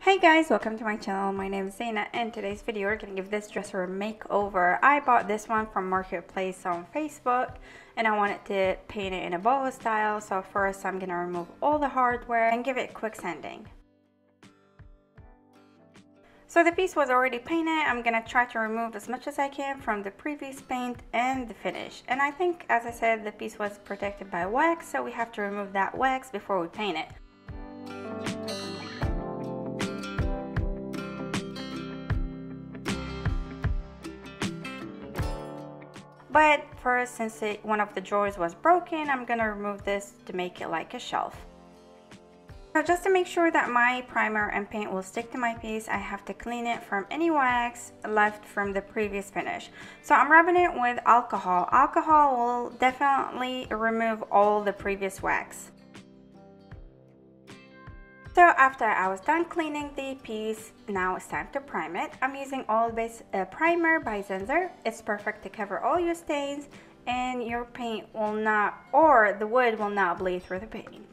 Hey guys, welcome to my channel. My name is Zaina, and in today's video we're going to give this dresser a makeover. I bought this one from Marketplace on Facebook and I wanted to paint it in a boho style. So first I'm going to remove all the hardware and give it a quick sanding. So the piece was already painted. I'm going to try to remove as much as I can from the previous paint and the finish. And I think, as I said, the piece was protected by wax, so we have to remove that wax before we paint it. But first, since one of the drawers was broken, I'm going to remove this to make it like a shelf. So just to make sure that my primer and paint will stick to my piece, I have to clean it from any wax left from the previous finish. So I'm rubbing it with alcohol. Alcohol will definitely remove all the previous wax. So after I was done cleaning the piece, now it's time to prime it. I'm using oil-based primer by Zinsser. It's perfect to cover all your stains and your paint will not, or the wood will not bleed through the paint.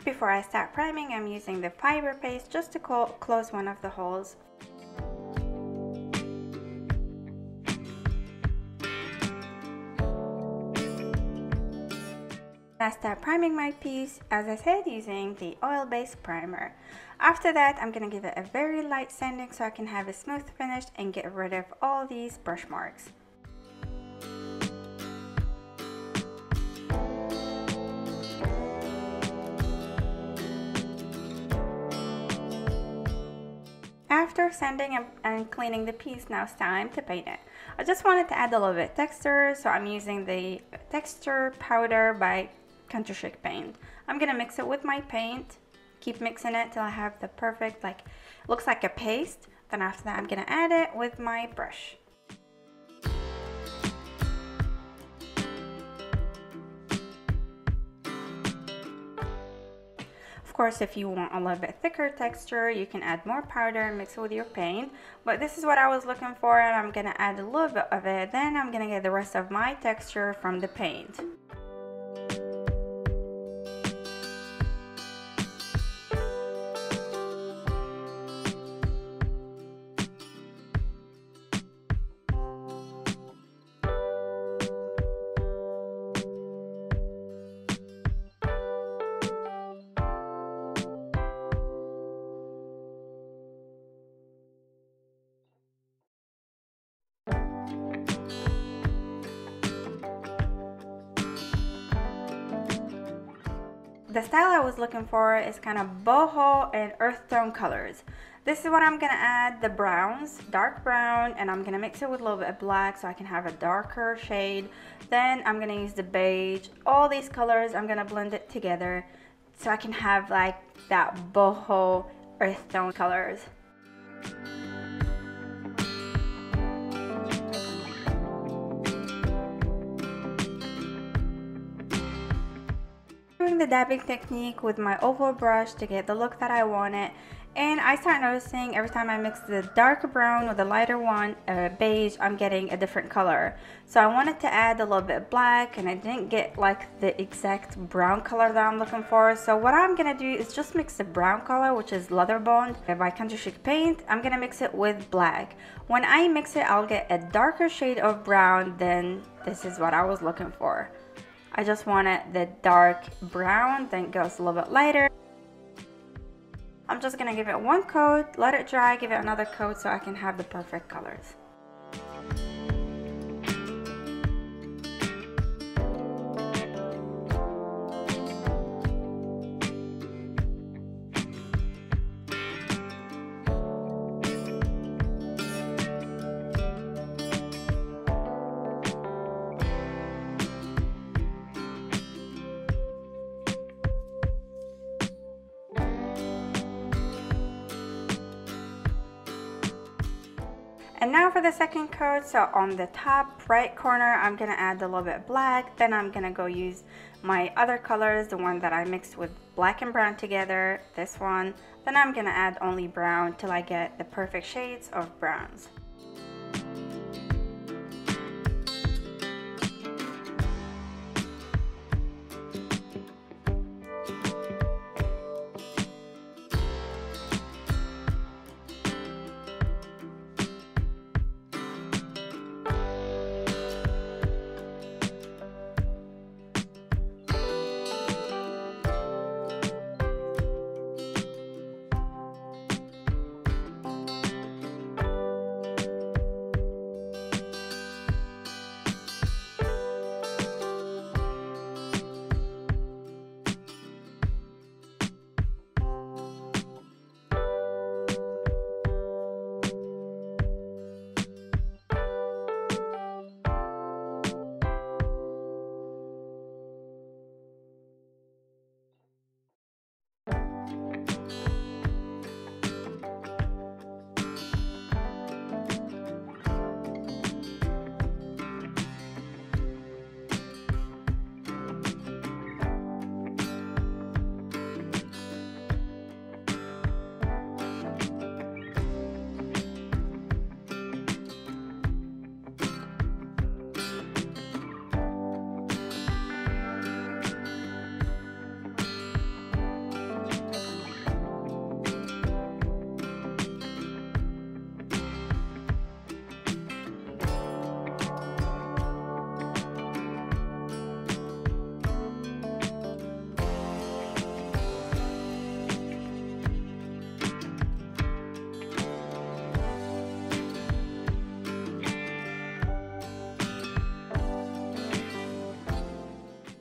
Before I start priming, I'm using the Fiber Pate just to close one of the holes. I start priming my piece, as I said, using the oil-based primer. After that, I'm going to give it a very light sanding so I can have a smooth finish and get rid of all these brush marks. After sanding and cleaning the piece, now it's time to paint it. I just wanted to add a little bit of texture, so I'm using the texture powder by chic paint. I'm gonna mix it with my paint, keep mixing it till I have the perfect, like, looks like a paste. Then after that I'm gonna add it with my brush. Of course, if you want a little bit thicker texture, you can add more powder and mix it with your paint, but this is what I was looking for, and I'm gonna add a little bit of it. Then I'm gonna get the rest of my texture from the paint. The style I was looking for is kind of boho and earth tone colors. This is what I'm going to add, the browns, dark brown, and I'm going to mix it with a little bit of black so I can have a darker shade. Then I'm going to use the beige. All these colors, I'm going to blend it together so I can have like that boho earth tone colors. Doing the dabbing technique with my oval brush to get the look that I wanted, and I start noticing every time I mix the darker brown with the lighter one, beige, I'm getting a different color. So I wanted to add a little bit of black, and I didn't get like the exact brown color that I'm looking for. So what I'm gonna do is just mix the brown color, which is leather bond by chic paint. I'm gonna mix it with black. When I mix it, I'll get a darker shade of brown. Then this is what I was looking for. I just wanted the dark brown, then it goes a little bit lighter. I'm just gonna give it one coat, let it dry, give it another coat so I can have the perfect colors. And now for the second coat. So on the top right corner, I'm gonna add a little bit of black. Then I'm gonna go use my other colors, the one that I mixed with black and brown together, this one. Then I'm gonna add only brown till I get the perfect shades of browns.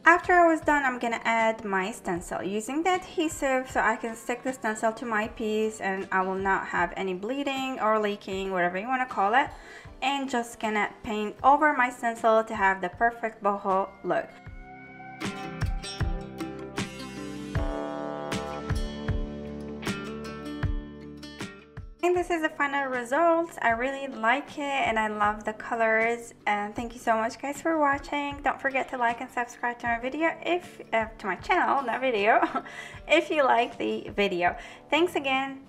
After I was done, I'm gonna add my stencil using the adhesive so I can stick the stencil to my piece and I will not have any bleeding or leaking, whatever you want to call it, and just gonna paint over my stencil to have the perfect boho look. And this is the final result. I really like it and I love the colors, and thank you so much guys for watching. Don't forget to like and subscribe to my video if to my channel, not video, if you like the video. Thanks again.